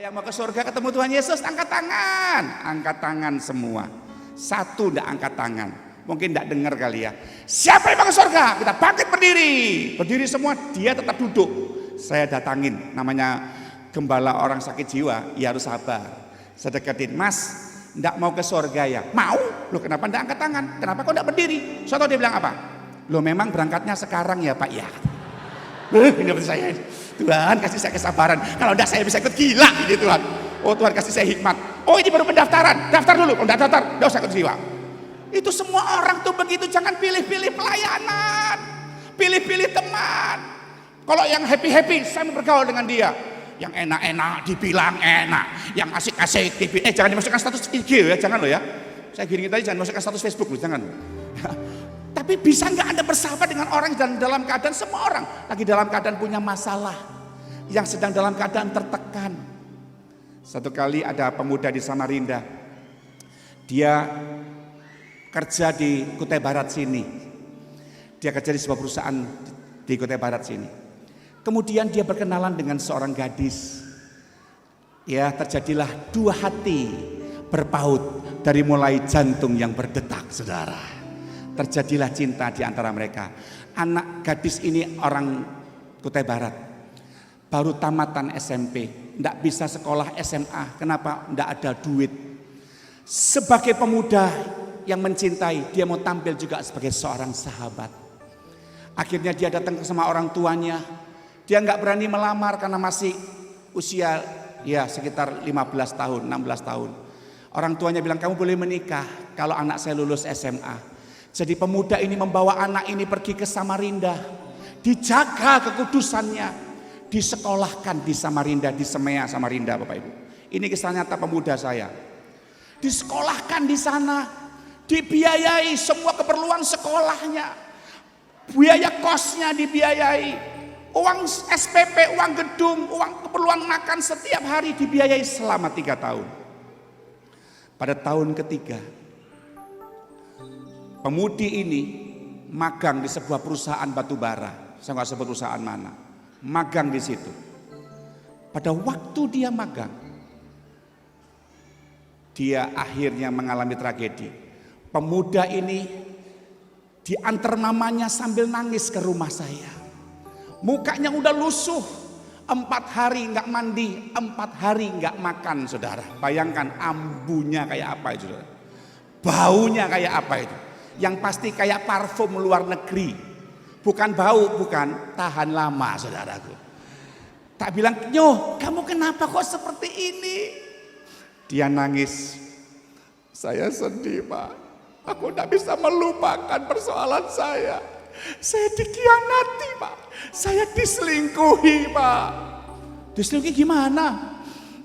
yang mau ke surga ketemu Tuhan Yesus, angkat tangan. Angkat tangan semua. Satu ndak angkat tangan. Mungkin ndak dengar kali ya. Siapa yang mau ke surga? Kita bangkit berdiri. Berdiri semua, dia tetap duduk. Saya datangin, namanya gembala orang sakit jiwa, ya harus sabar. Saya deketin, Mas, ndak mau ke surga ya? Mau? Loh kenapa ndak angkat tangan? Kenapa kok ndak berdiri? Soalnya dia bilang apa? Loh memang berangkatnya sekarang ya Pak? Ya. Ini saya. Tuhan kasih saya kesabaran. Kalau enggak saya bisa ikut gila ini Tuhan. Oh Tuhan kasih saya hikmat. Oh ini baru pendaftaran. Daftar dulu. Kalau enggak daftar, enggak usah ikut jiwa. Itu semua orang tuh begitu. Jangan pilih-pilih pelayanan. Pilih-pilih teman. Kalau yang happy-happy, saya mau bergaul dengan dia. Yang enak-enak dibilang enak. Yang asik-asik dibilang. Jangan dimasukkan status IG ya. Jangan loh ya. Saya gini tadi jangan masukkan status Facebook loh. Jangan. Tapi bisa nggak Anda bersahabat dengan orang yang dalam keadaan, semua orang lagi dalam keadaan punya masalah, yang sedang dalam keadaan tertekan. Satu kali ada pemuda di Samarinda, dia kerja di Kutai Barat sini. Dia kerja di sebuah perusahaan di Kutai Barat sini. Kemudian dia berkenalan dengan seorang gadis. Ya, terjadilah dua hati berpaut dari mulai jantung yang berdetak, saudara. Terjadilah cinta di antara mereka. Anak gadis ini orang Kutai Barat, baru tamatan SMP, tidak bisa sekolah SMA. Kenapa? Tidak ada duit. Sebagai pemuda yang mencintai, dia mau tampil juga sebagai seorang sahabat. Akhirnya dia datang sama orang tuanya. Dia nggak berani melamar karena masih usia ya sekitar 15 tahun, 16 tahun. Orang tuanya bilang kamu boleh menikah kalau anak saya lulus SMA. Jadi pemuda ini membawa anak ini pergi ke Samarinda, dijaga kekudusannya, disekolahkan di Samarinda, di Semea Samarinda, Bapak Ibu. Ini kisah nyata pemuda saya. Disekolahkan di sana, dibiayai semua keperluan sekolahnya, biaya kosnya dibiayai, uang SPP, uang gedung, uang keperluan makan setiap hari dibiayai selama 3 tahun. Pada tahun ketiga, pemudi ini magang di sebuah perusahaan batu bara. Saya nggak sebut perusahaan mana. Magang di situ. Pada waktu dia magang, dia akhirnya mengalami tragedi. Pemuda ini diantar mamanya sambil nangis ke rumah saya. Mukanya udah lusuh. 4 hari nggak mandi, 4 hari nggak makan, saudara. Bayangkan ambunya kayak apa itu, saudara. Baunya kayak apa itu. Yang pasti kayak parfum luar negeri. Bukan bau, bukan, tahan lama, saudaraku. Tak bilang, Nyoh kamu kenapa kok seperti ini? Dia nangis. Saya sedih Pak. Aku tidak bisa melupakan persoalan saya. Saya dikhianati Pak. Saya diselingkuhi Pak. Diselingkuhi gimana?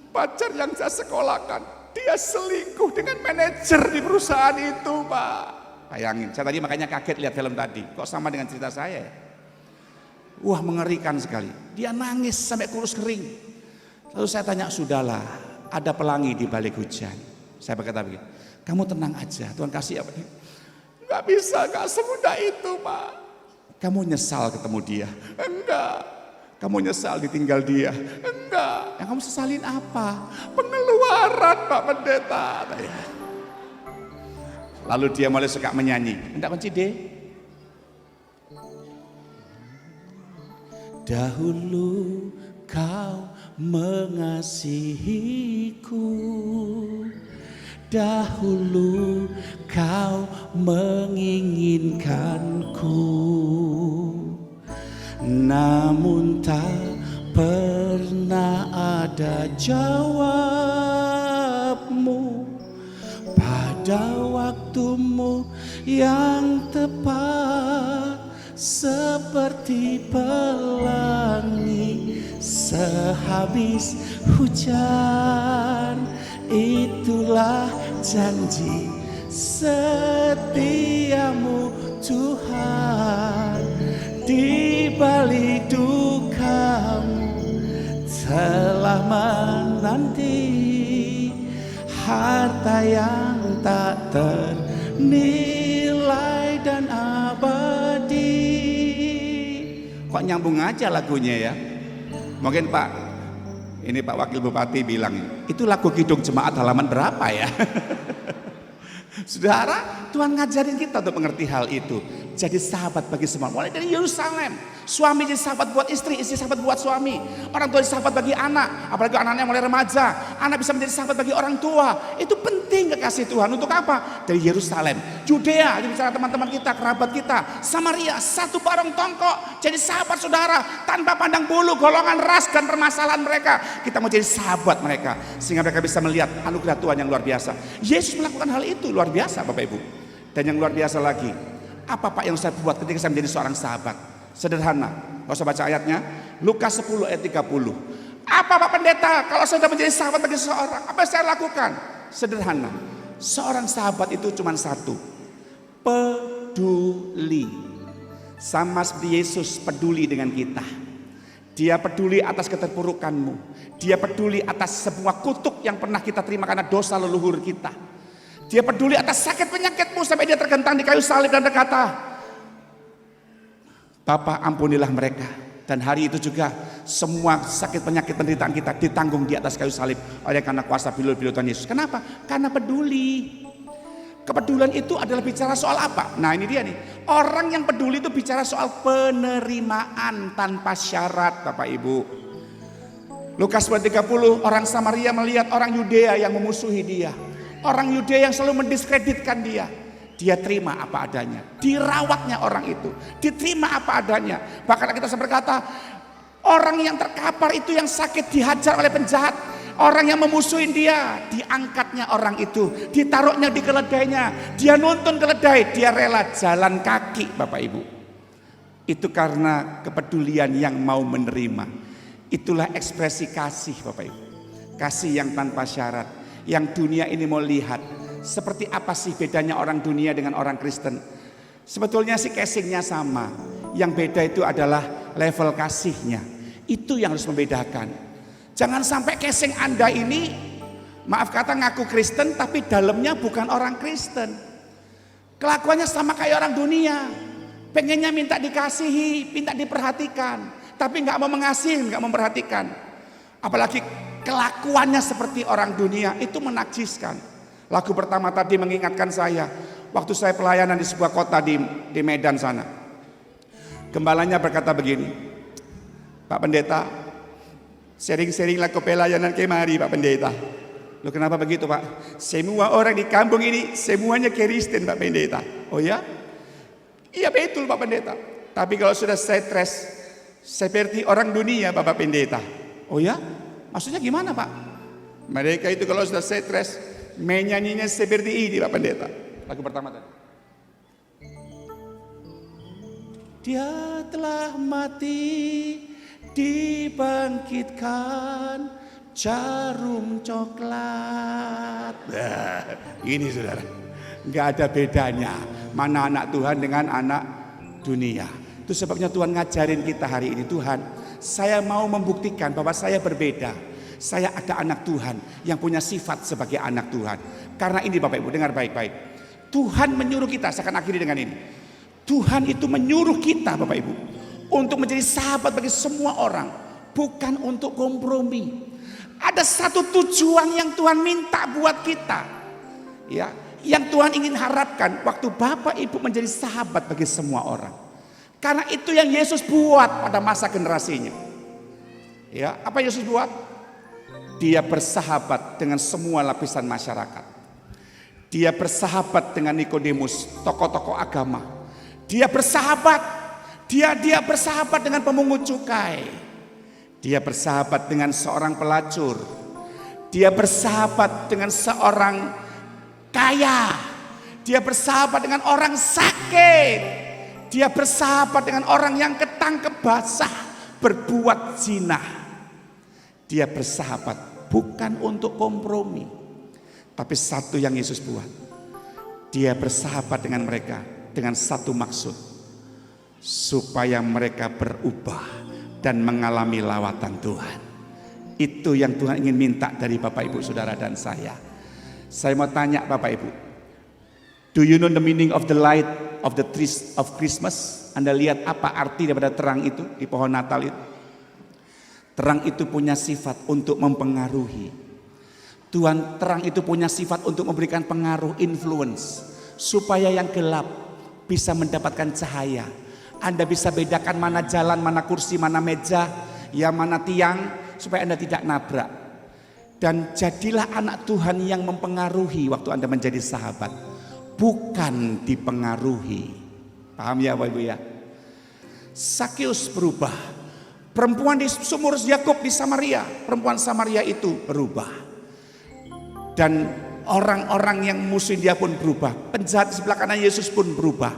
Pacar yang saya sekolahkan, dia selingkuh dengan manajer di perusahaan itu Pak. Bayangin, saya tadi makanya kaget lihat film tadi. Kok sama dengan cerita saya ya? Wah mengerikan sekali. Dia nangis sampai kurus kering. Lalu saya tanya, sudahlah, ada pelangi di balik hujan. Saya berkata begitu, kamu tenang aja, Tuhan kasih apa? Gak bisa, gak semudah itu Pak. Kamu nyesal ketemu dia? Enggak. Kamu nyesal ditinggal dia? Enggak. Yang kamu sesalin apa? Pengeluaran Pak Pendeta. Lalu dia mulai suka menyanyi. Enggak kunci deh. Dahulu kau mengasihiku, dahulu kau menginginkanku, namun tak pernah ada jawabmu. Pada waktumu yang tepat, seperti pelangi sehabis hujan, itulah janji setiamu Tuhan. Di balik dukamu telah menanti harta yang tak ternilai dan abadi. Kok nyambung aja lagunya ya? Mungkin Pak Ini Pak Wakil Bupati bilang, itu lagu Kidung Jemaat halaman berapa ya? Saudara, Tuhan ngajarin kita untuk mengerti hal itu. Jadi sahabat bagi semua. Mulai dari Yerusalem, suami jadi sahabat buat istri sahabat buat suami. Orang tua jadi sahabat bagi anak, apalagi anaknya mulai remaja. Anak bisa menjadi sahabat bagi orang tua. Itu penting kekasih Tuhan. Untuk apa? Dari Yerusalem, Judea, itu bicara teman-teman kita, kerabat kita. Samaria, satu barong tongkok. Jadi sahabat saudara, tanpa pandang bulu, golongan, ras, dan permasalahan mereka. Kita mau jadi sahabat mereka. Sehingga mereka bisa melihat anugerah Tuhan yang luar biasa. Yesus melakukan hal itu luar biasa Bapak Ibu. Dan yang luar biasa lagi, apa Pak yang saya buat ketika saya menjadi seorang sahabat? Sederhana, gak usah baca ayatnya. Lukas 10 ayat 30. Apa Pak Pendeta kalau saya sudah menjadi sahabat bagi seseorang? Apa yang saya lakukan? Sederhana, seorang sahabat itu cuma satu, peduli. Sama seperti Yesus peduli dengan kita. Dia peduli atas keterpurukanmu. Dia peduli atas semua kutuk yang pernah kita terima karena dosa leluhur kita. Dia peduli atas sakit penyakitmu sampai dia tergentang di kayu salib dan berkata, Bapa ampunilah mereka. Dan hari itu juga semua sakit penyakit penderitaan kita ditanggung di atas kayu salib oleh karena kuasa bilur-bilur Tuhan Yesus. Kenapa? Karena peduli. Kepedulian itu adalah bicara soal apa? Nah ini dia nih. Orang yang peduli itu bicara soal penerimaan tanpa syarat Bapak Ibu. Lukas 30, orang Samaria melihat orang Yudea yang memusuhi dia. Orang Yudea yang selalu mendiskreditkan dia. Dia terima apa adanya. Dirawatnya orang itu. Diterima apa adanya. Bahkan kita bisa berkata, orang yang terkapar itu yang sakit dihajar oleh penjahat. Orang yang memusuhin dia, diangkatnya orang itu. Ditaruhnya di keledainya. Dia nuntun keledai. Dia rela jalan kaki Bapak Ibu. Itu karena kepedulian yang mau menerima. Itulah ekspresi kasih Bapak Ibu. Kasih yang tanpa syarat. Yang dunia ini mau lihat seperti apa sih bedanya orang dunia dengan orang Kristen. Sebetulnya sih casingnya sama. Yang beda itu adalah level kasihnya. Itu yang harus membedakan. Jangan sampai casing Anda ini, maaf kata ngaku Kristen tapi dalamnya bukan orang Kristen. Kelakuannya sama kayak orang dunia. Pengennya minta dikasihi, minta diperhatikan, tapi nggak mau mengasihi, nggak memperhatikan. Apalagi kelakuannya seperti orang dunia, itu menajiskan. Lagu pertama tadi mengingatkan saya waktu saya pelayanan di sebuah kota di Medan sana. Gembalanya berkata begini, Pak Pendeta, sering-seringlah ke pelayanan kemari Pak Pendeta. Loh kenapa begitu Pak? Semua orang di kampung ini semuanya Kristen Pak Pendeta. Oh ya? Iya betul Pak Pendeta. Tapi kalau sudah stres seperti orang dunia Bapak Pendeta. Oh ya? Maksudnya gimana Pak? Mereka itu kalau sudah stres menyanyinya seperti ini Pak Pendeta. Lagu pertama tadi. Dia telah mati, dibangkitkan jarum coklat. Nah, ini saudara, nggak ada bedanya mana anak Tuhan dengan anak dunia. Itu sebabnya Tuhan ngajarin kita hari ini, Tuhan, saya mau membuktikan bahwa saya berbeda. Saya ada anak Tuhan yang punya sifat sebagai anak Tuhan. Karena ini Bapak Ibu dengar baik-baik. Tuhan menyuruh kita, saya akan akhiri dengan ini. Tuhan itu menyuruh kita Bapak Ibu untuk menjadi sahabat bagi semua orang, bukan untuk kompromi. Ada satu tujuan yang Tuhan minta buat kita, ya, yang Tuhan ingin harapkan waktu Bapak Ibu menjadi sahabat bagi semua orang. Karena itu yang Yesus buat pada masa generasinya. Ya, apa Yesus buat? Dia bersahabat dengan semua lapisan masyarakat. Dia bersahabat dengan Nikodemus, tokoh-tokoh agama. Dia bersahabat, dia bersahabat dengan pemungut cukai. Dia bersahabat dengan seorang pelacur. Dia bersahabat dengan seorang kaya. Dia bersahabat dengan orang sakit. Dia bersahabat dengan orang yang ketangkep basah berbuat zina. Dia bersahabat bukan untuk kompromi, tapi satu yang Yesus buat. Dia bersahabat dengan mereka dengan satu maksud, supaya mereka berubah dan mengalami lawatan Tuhan. Itu yang Tuhan ingin minta dari Bapak Ibu Saudara dan saya. Saya mau tanya Bapak Ibu, do you know the meaning of the light of the trees of Christmas? Anda lihat apa arti daripada terang itu di pohon Natal itu? Terang itu punya sifat untuk mempengaruhi. Tuhan terang itu punya sifat untuk memberikan pengaruh, influence, supaya yang gelap bisa mendapatkan cahaya. Anda bisa bedakan mana jalan, mana kursi, mana meja, ya mana tiang, supaya Anda tidak nabrak. Dan jadilah anak Tuhan yang mempengaruhi waktu Anda menjadi sahabat, bukan dipengaruhi. Paham ya Bapak Ibu ya? Sakeus berubah. Perempuan di sumur Yakub di Samaria, perempuan Samaria itu berubah. Dan orang-orang yang musuh dia pun berubah. Penjahat di sebelah kanan Yesus pun berubah.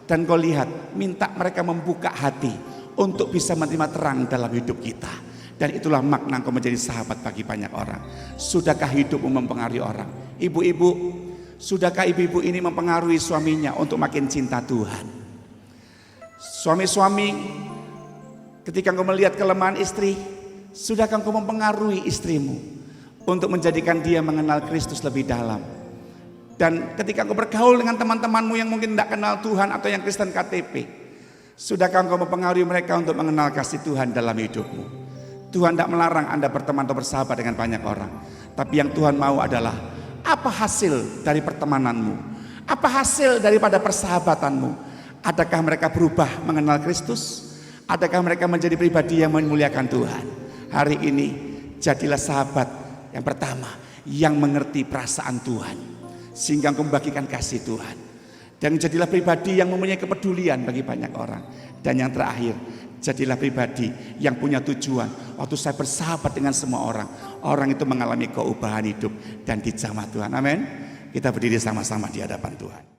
Dan kau lihat, minta mereka membuka hati untuk bisa menerima terang dalam hidup kita. Dan itulah makna engkau menjadi sahabat bagi banyak orang. Sudahkah hidupmu mempengaruhi orang? Ibu-ibu, sudahkah ibu-ibu ini mempengaruhi suaminya untuk makin cinta Tuhan? Suami-suami, ketika engkau melihat kelemahan istri, sudahkah engkau mempengaruhi istrimu untuk menjadikan dia mengenal Kristus lebih dalam? Dan ketika engkau bergaul dengan teman-temanmu yang mungkin tidak kenal Tuhan atau yang Kristen KTP, sudahkah engkau mempengaruhi mereka untuk mengenal kasih Tuhan dalam hidupmu? Tuhan tidak melarang Anda berteman atau bersahabat dengan banyak orang, tapi yang Tuhan mau adalah apa hasil dari pertemananmu? Apa hasil daripada persahabatanmu? Adakah mereka berubah mengenal Kristus? Adakah mereka menjadi pribadi yang memuliakan Tuhan? Hari ini jadilah sahabat yang pertama yang mengerti perasaan Tuhan, sehingga engkau membagikan kasih Tuhan. Dan jadilah pribadi yang mempunyai kepedulian bagi banyak orang. Dan yang terakhir, jadilah pribadi yang punya tujuan. Waktu saya bersahabat dengan semua orang, orang itu mengalami keubahan hidup dan dijamah Tuhan. Amin. Kita berdiri sama-sama di hadapan Tuhan.